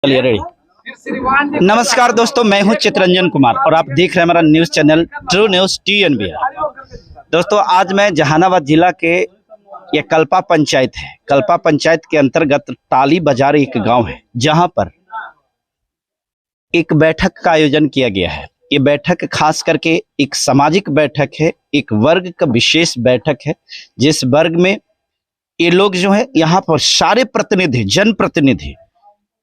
चलिए रेडी। नमस्कार दोस्तों, मैं हूं चित्रंजन कुमार और आप देख रहे हैं हमारा news channel true news TNBR। दोस्तों, आज मैं जहानाबाद जिला के ये कल्पा पंचायत है। कल्पा पंचायत के अंतर्गत टाली बाजार एक गांव है, जहां पर एक बैठक का आयोजन किया गया है। ये बैठक खास करके एक सामाजिक बैठक है, एक वर्ग का विशेष बैठक है, जिस वर्ग में ये लोग जो है यहाँ पर सारे प्रतिनिधि, जनप्रतिनिधि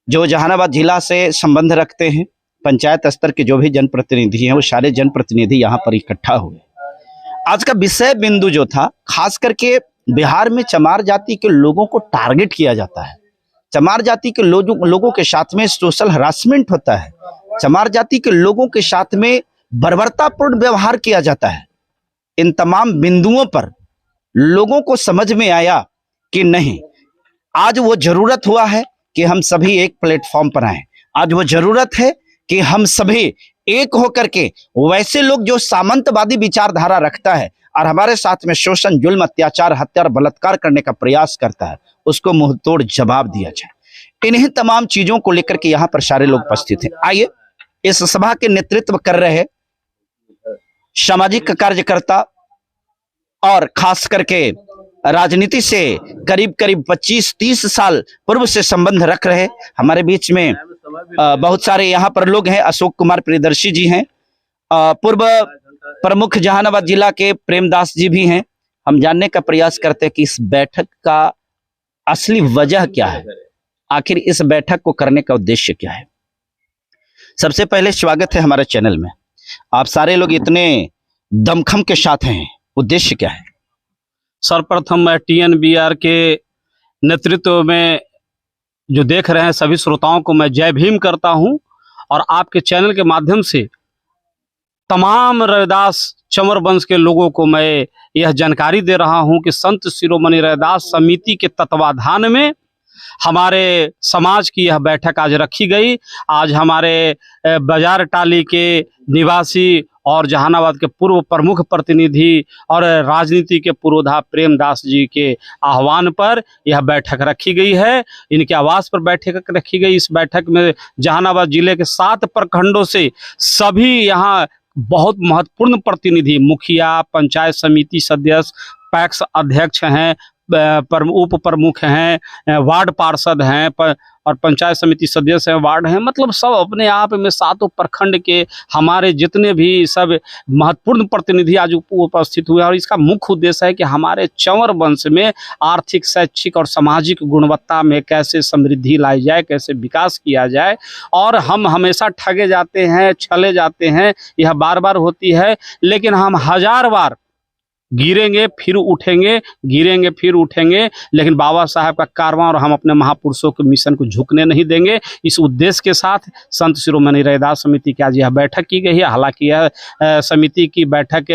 जो जहानाबाद जिला से संबंध रखते हैं, पंचायत स्तर के जो भी जनप्रतिनिधि हैं, वो सारे जनप्रतिनिधि यहाँ पर इकट्ठा हुए। आज का विषय बिंदु जो था, खास करके बिहार में चमार जाति के लोगों को टारगेट किया जाता है। चमार जाति के लोगों के साथ में सोशल हरासमेंट होता है। चमार जाति के लोगों के साथ में बर्बरतापूर्ण व्यवहार किया जाता है। इन तमाम बिंदुओं पर लोगों को समझ में आया कि नहीं, आज वो जरूरत हुआ है कि हम सभी एक प्लेटफॉर्म पर आए। आज वो जरूरत है कि हम सभी एक होकर के वैसे लोग जो सामंतवादी विचारधारा रखता है और हमारे साथ में शोषण, जुल्म, अत्याचार, हत्या और बलात्कार करने का प्रयास करता है, उसको मुंहतोड़ जवाब दिया जाए। इन्हीं तमाम चीजों को लेकर के यहाँ पर सारे लोग उपस्थित हैं। आइए, इस सभा के नेतृत्व कर रहे सामाजिक कार्यकर्ता और खास करके राजनीति से करीब 25-30 साल पूर्व से संबंध रख रहे हमारे बीच में बहुत सारे यहाँ पर लोग हैं। अशोक कुमार प्रियदर्शी जी हैं, पूर्व प्रमुख जहानाबाद जिला के प्रेमदास जी भी हैं। हम जानने का प्रयास करते हैं कि इस बैठक का असली वजह क्या है, आखिर इस बैठक को करने का उद्देश्य क्या है। सबसे पहले स्वागत है हमारे चैनल में। आप सारे लोग इतने दमखम के साथ हैं, उद्देश्य क्या है? सर्वप्रथम मैं TNBR के नेतृत्व में जो देख रहे हैं सभी श्रोताओं को मैं जय भीम करता हूं और आपके चैनल के माध्यम से तमाम रविदास चंवर वंश के लोगों को मैं यह जानकारी दे रहा हूं कि संत शिरोमणि रविदास समिति के तत्वाधान में हमारे समाज की यह बैठक आज रखी गई। आज हमारे बाजार टाली के निवासी और जहानाबाद के पूर्व प्रमुख प्रतिनिधि और राजनीति के पुरोधा प्रेमदास जी के आह्वान पर यह बैठक रखी गई है। इनके आवास पर बैठक रखी गई। इस बैठक में जहानाबाद जिले के 7 प्रखंडों से सभी यहाँ बहुत महत्वपूर्ण प्रतिनिधि, मुखिया, पंचायत समिति सदस्य, पैक्स अध्यक्ष हैं, उप प्रमुख हैं, वार्ड पार्षद हैं और पंचायत समिति सदस्य हैं, वार्ड हैं, मतलब सब अपने आप में 7 प्रखंड के हमारे जितने भी सब महत्वपूर्ण प्रतिनिधि आज उपस्थित हुए। और इसका मुख्य उद्देश्य है कि हमारे चंवर वंश में आर्थिक, शैक्षिक और सामाजिक गुणवत्ता में कैसे समृद्धि लाई जाए, कैसे विकास किया जाए। और हम हमेशा ठगे जाते हैं, छले जाते हैं, यह बार बार होती है, लेकिन हम 1000 बार गिरेंगे फिर उठेंगे, गिरेंगे फिर उठेंगे, लेकिन बाबा साहब का कारवां और हम अपने महापुरुषों के मिशन को झुकने नहीं देंगे। इस उद्देश्य के साथ संत शिरोमणि रविदास समिति की आज यह बैठक की गई है। हालांकि यह समिति की बैठक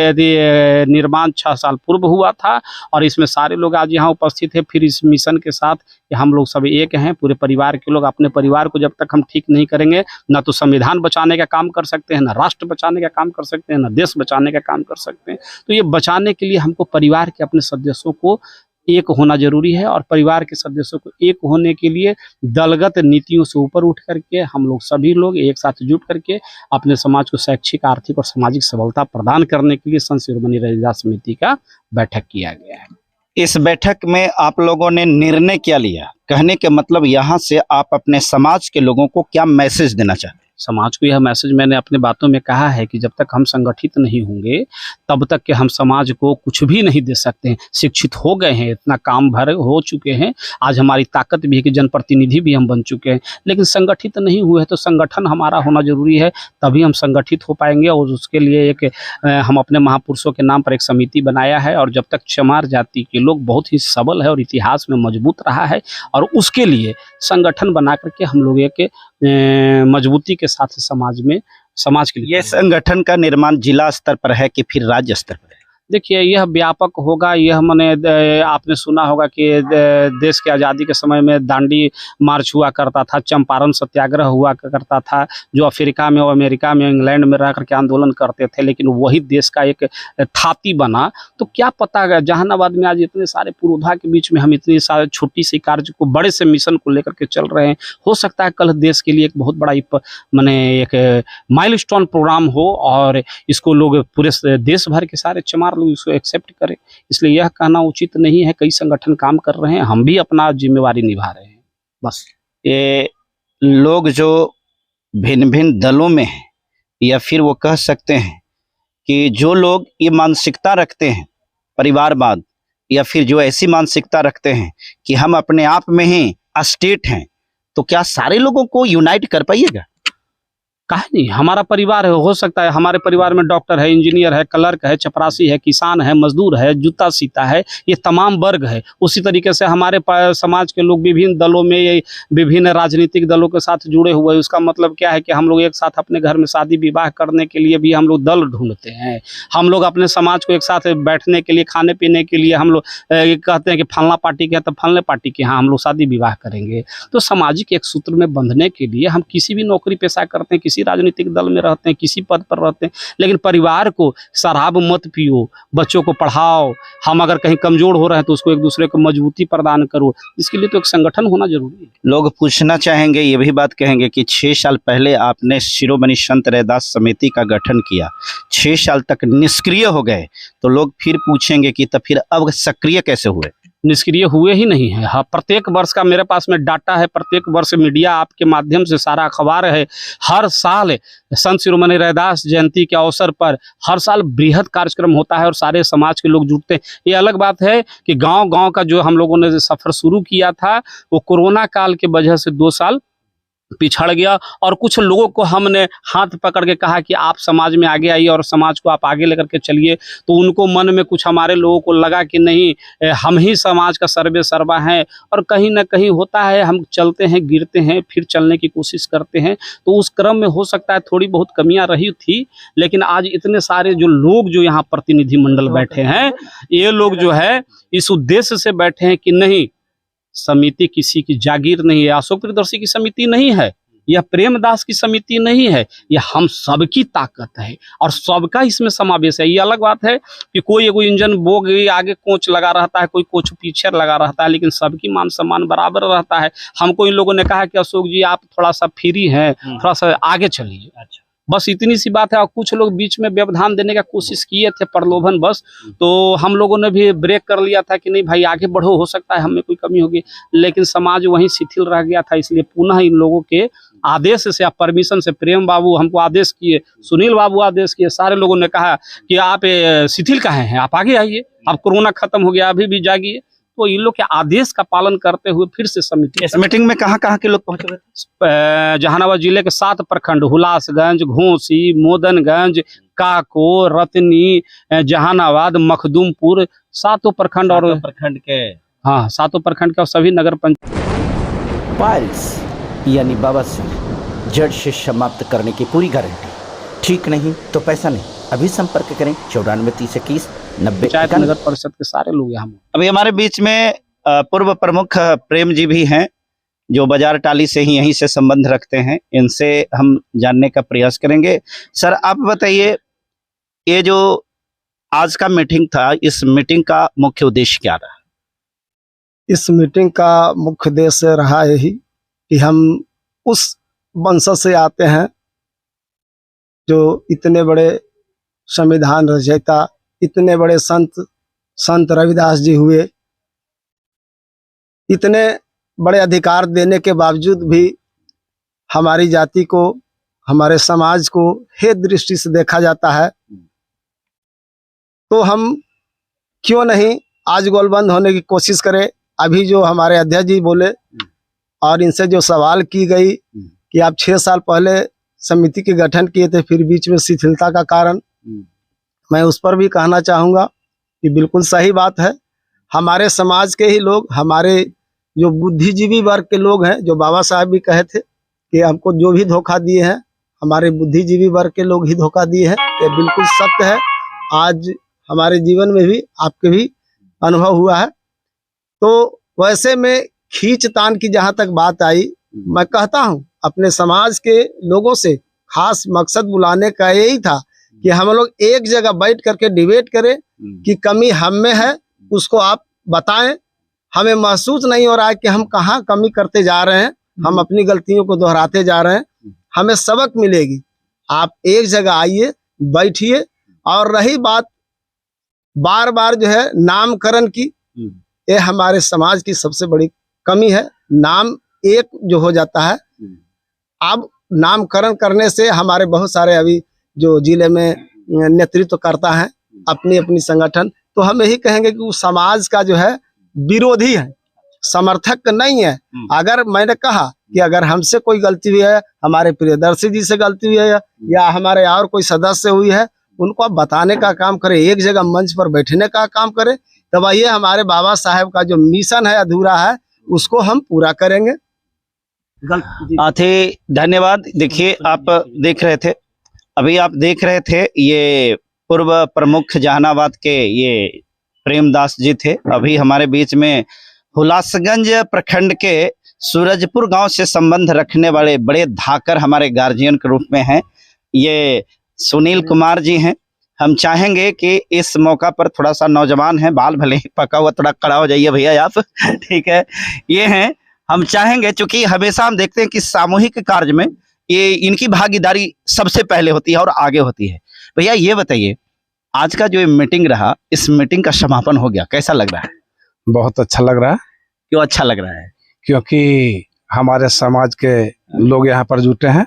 निर्माण 6 साल पूर्व हुआ था और इसमें सारे लोग आज यहाँ उपस्थित है। फिर इस मिशन के साथ हम लोग सब एक हैं, पूरे परिवार के लोग। अपने परिवार को जब तक हम ठीक नहीं करेंगे, ना तो संविधान बचाने का काम कर सकते हैं, ना राष्ट्र बचाने का काम कर सकते हैं, ना देश बचाने का काम कर सकते हैं। तो ये बचाने के लिए हमको परिवार के अपने सदस्यों को एक होना जरूरी है और परिवार के सदस्यों को एक होने के लिए दलगत नीतियों से ऊपर उठ करके हम लोग सभी लोग एक साथ जुट करके अपने समाज को शैक्षिक, आर्थिक और सामाजिक सबलता प्रदान करने के लिए संत शिरोमणि रविदास समिति का बैठक किया गया है। इस बैठक में आप लोगों ने निर्णय क्या लिया? कहने के मतलब यहाँ से आप अपने समाज के लोगों को क्या मैसेज देना चाहते हैं? समाज को यह मैसेज मैंने अपने बातों में कहा है कि जब तक हम संगठित नहीं होंगे तब तक के हम समाज को कुछ भी नहीं दे सकते हैं। शिक्षित हो गए हैं, इतना काम भर हो चुके हैं, आज हमारी ताकत भी है कि जनप्रतिनिधि भी हम बन चुके हैं, लेकिन संगठित नहीं हुए तो संगठन हमारा होना जरूरी है, तभी हम संगठित हो पाएंगे। और उसके लिए हम अपने महापुरुषों के नाम पर एक समिति बनाया है और जब तक चमार जाति के लोग बहुत ही सबल है और इतिहास में मजबूत रहा है और उसके लिए संगठन बना करके हम लोग एक मजबूती के साथ समाज के लिए। यह संगठन का निर्माण जिला स्तर पर है कि फिर राज्य स्तर पर है? देखिए, यह व्यापक होगा। यह आपने सुना होगा कि देश की आज़ादी के समय में दांडी मार्च हुआ करता था, चंपारण सत्याग्रह हुआ करता था, जो अफ्रीका में और अमेरिका में, इंग्लैंड में रह करके आंदोलन करते थे, लेकिन वही देश का एक थाती बना। तो क्या पता जहानाबाद में आज इतने सारे पुरोधा के बीच में हम इतनी सारी छोटी सी कार्य को, बड़े से मिशन को लेकर के चल रहे हैं। हो सकता है कल देश के लिए एक बहुत बड़ा एक माइलस्टोन प्रोग्राम हो और इसको लोग पूरे देश भर के सारे चमार लोग इसको एक्सेप्ट करें। इसलिए यह कहना उचित नहीं है। कई संगठन काम कर रहे हैं, हम भी अपना जिम्मेवारी निभा रहे हैं। बस ये लोग जो भिन्न भिन्न दलों में हैं, या फिर वो कह सकते हैं कि जो लोग ये मानसिकता रखते हैं परिवारवाद, या फिर जो ऐसी मानसिकता रखते हैं कि हम अपने आप में ही स्टेट हैं, तो क्या सारे लोगों को यूनाइट कर पाइएगा? काहे नहीं, हमारा परिवार है, हो सकता है हमारे परिवार में डॉक्टर है, इंजीनियर है, क्लर्क है, चपरासी है, किसान है, मजदूर है, जूता सीता है, ये तमाम वर्ग है। उसी तरीके से हमारे समाज के लोग विभिन्न दलों में, विभिन्न राजनीतिक दलों के साथ जुड़े हुए हैं। उसका मतलब क्या है कि हम लोग एक साथ अपने घर में शादी विवाह करने के लिए भी हम लोग दल ढूंढते हैं। हम लोग अपने समाज को एक साथ बैठने के लिए, खाने पीने के लिए हम लोग कहते हैं कि फलना पार्टी के है तो फलने पार्टी के यहाँ हम लोग शादी विवाह करेंगे। तो सामाजिक एक सूत्र में बंधने के लिए हम किसी भी नौकरी पेशा करते हैं, किसी राजनीतिक दल में रहते हैं, किसी पद पर रहते हैं, लेकिन परिवार को शराब मत पियो, बच्चों को पढ़ाओ। हम अगर कहीं कमजोर हो रहे हैं तो उसको एक दूसरे को मजबूती प्रदान करो। इसके लिए तो एक संगठन होना जरूरी है। लोग पूछना चाहेंगे, ये भी बात कहेंगे कि 6 साल पहले आपने शिरोमणि संत रैदास समिति का गठन किया, 6 साल तक निष्क्रिय हो गए, तो लोग फिर पूछेंगे कि तो फिर अब सक्रिय कैसे हुए? निष्क्रिय हुए ही नहीं है। हाँ, प्रत्येक वर्ष का मेरे पास में डाटा है। प्रत्येक वर्ष मीडिया आपके माध्यम से, सारा अखबार है, हर साल संत शिरोमणि रैदास जयंती के अवसर पर हर साल बृहद कार्यक्रम होता है और सारे समाज के लोग जुटते हैं। ये अलग बात है कि गांव-गांव का जो हम लोगों ने सफ़र शुरू किया था, वो कोरोना काल के वजह से 2 साल पिछड़ गया। और कुछ लोगों को हमने हाथ पकड़ के कहा कि आप समाज में आगे आइए और समाज को आप आगे लेकर के चलिए। तो उनको मन में कुछ, हमारे लोगों को लगा कि नहीं, हम ही समाज का सर्वे सर्वा हैं। और कहीं ना कहीं होता है, हम चलते हैं, गिरते हैं, फिर चलने की कोशिश करते हैं। तो उस क्रम में हो सकता है थोड़ी बहुत कमियां रही थी, लेकिन आज इतने सारे जो लोग जो यहाँ प्रतिनिधिमंडल बैठे हैं, ये लोग जो है इस उद्देश्य से बैठे हैं कि नहीं, समिति किसी की जागीर नहीं है, अशोक प्रियदर्शी की समिति नहीं है, यह प्रेमदास की समिति नहीं है, यह हम सबकी ताकत है और सबका इसमें समावेश है। ये अलग बात है कि कोई इंजन बोगी आगे कोच लगा रहता है, कोई कोच पीछे लगा रहता है, लेकिन सबकी मान सम्मान बराबर रहता है। हमको इन लोगों ने कहा कि अशोक जी आप थोड़ा सा फ्री हैं, थोड़ा सा आगे चलिए। अच्छा, बस इतनी सी बात है। और कुछ लोग बीच में व्यवधान देने का कोशिश किए थे, प्रलोभन बस, तो हम लोगों ने भी ब्रेक कर लिया था कि नहीं भाई आगे बढ़ो, हो सकता है हमें कोई कमी होगी, लेकिन समाज वहीं शिथिल रह गया था। इसलिए पुनः इन लोगों के आदेश से, आप परमिशन से, प्रेम बाबू हमको आदेश किए, सुनील बाबू आदेश किए, सारे लोगों ने कहा कि आप शिथिल कहाँ हैं, आप आगे आइए, अब कोरोना खत्म हो गया, अभी भी जागिए। तो इन लोग के आदेश का पालन करते हुए फिर से समिति। इस मीटिंग में कहाँ के लोग पहुंचे हुए थे? जहानाबाद जिले के 7 प्रखंड, हुलासगंज, घोसी, मोदनगंज, काको, रतनी, जहानाबाद, मखदूमपुर, 7 प्रखंड और प्रखंड के, हाँ 7 प्रखंड के सभी नगर पंचायत। पाइल्स यानी बवासीर जड़ से समाप्त करने की पूरी गारंटी। ठीक नहीं तो पैसा नहीं। अभी संपर्क करें 94302190। पंचायत नगर परिषद के सारे लोग यहाँ। अभी हमारे बीच में पूर्व प्रमुख प्रेम जी भी हैं, जो बाजार टाली से ही यहीं से संबंध रखते हैं। इनसे हम जानने का प्रयास करेंगे। सर आप बताइए, ये जो आज का मीटिंग था, इस मीटिंग का मुख्य उद्देश्य क्या रहा? इस मीटिंग का मुख्य उद्देश्य रहा यही कि हम उस वंशज से आते हैं जो इतने बड़े संविधान रचयिता, इतने बड़े संत रविदास जी हुए, इतने बड़े अधिकार देने के बावजूद भी हमारी जाति को, हमारे समाज को हे दृष्टि से देखा जाता है। तो हम क्यों नहीं आज गोलबंद होने की कोशिश करें। अभी जो हमारे अध्यक्ष जी बोले और इनसे जो सवाल की गई कि आप 6 साल पहले समिति के गठन किए थे, फिर बीच में शिथिलता का कारण, मैं उस पर भी कहना चाहूँगा कि बिल्कुल सही बात है। हमारे समाज के ही लोग, हमारे जो बुद्धिजीवी वर्ग के लोग हैं, जो बाबा साहब भी कहे थे कि हमको जो भी धोखा दिए हैं, हमारे बुद्धिजीवी वर्ग के लोग ही धोखा दिए हैं। ये बिल्कुल सत्य है। आज हमारे जीवन में भी, आपके भी अनुभव हुआ है। तो वैसे में खींचतान की जहाँ तक बात आई, मैं कहता हूँ अपने समाज के लोगों से खास मकसद बुलाने का यही था कि हम लोग एक जगह बैठ करके डिबेट करें कि कमी हम में है, उसको आप बताएं। हमें महसूस नहीं हो रहा है कि हम कहाँ कमी करते जा रहे हैं, हम अपनी गलतियों को दोहराते जा रहे हैं। हमें सबक मिलेगी। आप एक जगह आइए, बैठिए। और रही बात बार बार जो है नामकरण की, ये हमारे समाज की सबसे बड़ी कमी है। नाम एक जो हो जाता है, अब नामकरण करने से हमारे बहुत सारे अभी जो जिले में नेतृत्व करता है अपनी अपनी संगठन, तो हम यही कहेंगे कि वो समाज का जो है विरोधी है, समर्थक नहीं है। अगर मैंने कहा कि अगर हमसे कोई गलती हुई है, हमारे प्रियदर्शी जी से गलती हुई है या हमारे और कोई सदस्य हुई है, उनको आप बताने का काम करें, एक जगह मंच पर बैठने का काम करें। तब ये हमारे बाबा साहेब का जो मिशन है अधूरा है, उसको हम पूरा करेंगे। थे धन्यवाद। देखिए, आप देख रहे थे, अभी आप देख रहे थे, ये पूर्व प्रमुख जहानाबाद के ये प्रेमदास जी थे। अभी हमारे बीच में हुलासगंज प्रखंड के सूरजपुर गांव से संबंध रखने वाले बड़े धाकर हमारे गार्जियन के रूप में हैं, ये सुनील कुमार जी हैं। हम चाहेंगे कि इस मौका पर थोड़ा सा नौजवान है, बाल भले ही पका हुआ, थोड़ा खड़ा हो जाइए भैया आप, ठीक है। ये हैं, हम चाहेंगे, चूंकि हमेशा हम देखते हैं कि सामूहिक कार्य में ये इनकी भागीदारी सबसे पहले होती है और आगे होती है। भैया ये बताइए, आज का जो ये मीटिंग रहा, इस मीटिंग का समापन हो गया, कैसा लग रहा है? बहुत अच्छा लग रहा है। क्यों अच्छा लग रहा है? क्योंकि हमारे समाज के लोग यहाँ पर जुटे हैं।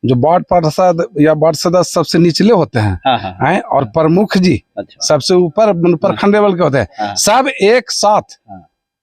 जो वार्ड पार्षद या वार्ड सदस्य सबसे निचले होते हैं, हैं और प्रमुख जी सबसे ऊपर प्रखंड लेवल के होते हैं, सब एक साथ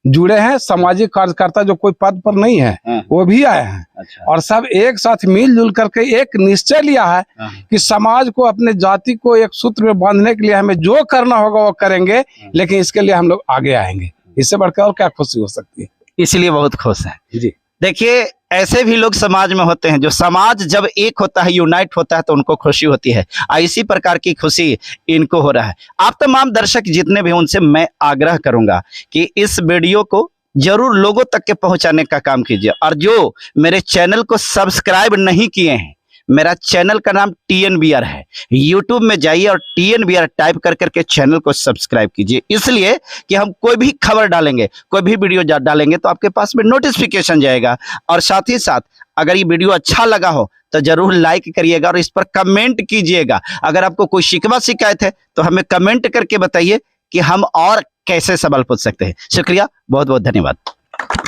जुड़े हैं। सामाजिक कार्यकर्ता जो कोई पद पर नहीं है वो भी आए हैं और सब एक साथ मिलजुल करके एक निश्चय लिया है कि समाज को, अपने जाति को एक सूत्र में बांधने के लिए हमें जो करना होगा वो करेंगे, लेकिन इसके लिए हम लोग आगे आएंगे। इससे बढ़कर और क्या खुशी हो सकती है? इसलिए बहुत खुश है जी। देखिए, ऐसे भी लोग समाज में होते हैं, जो समाज जब एक होता है, यूनाइट होता है, तो उनको खुशी होती है। इसी प्रकार की खुशी इनको हो रहा है। आप तमाम दर्शक जितने भी, उनसे मैं आग्रह करूंगा कि इस वीडियो को जरूर लोगों तक के पहुंचाने का काम कीजिए। और जो मेरे चैनल को सब्सक्राइब नहीं किए हैं, मेरा चैनल का नाम TNBR है, यूट्यूब में जाइए और TNBR टाइप कर करके चैनल को सब्सक्राइब कीजिए। इसलिए कि हम कोई भी खबर डालेंगे, कोई भी वीडियो डालेंगे, तो आपके पास में नोटिफिकेशन जाएगा। और साथ ही साथ अगर ये वीडियो अच्छा लगा हो तो जरूर लाइक करिएगा और इस पर कमेंट कीजिएगा। अगर आपको कोई शिकवा शिकायत है तो हमें कमेंट करके बताइए कि हम और कैसे सवाल पूछ सकते हैं। शुक्रिया, बहुत बहुत धन्यवाद।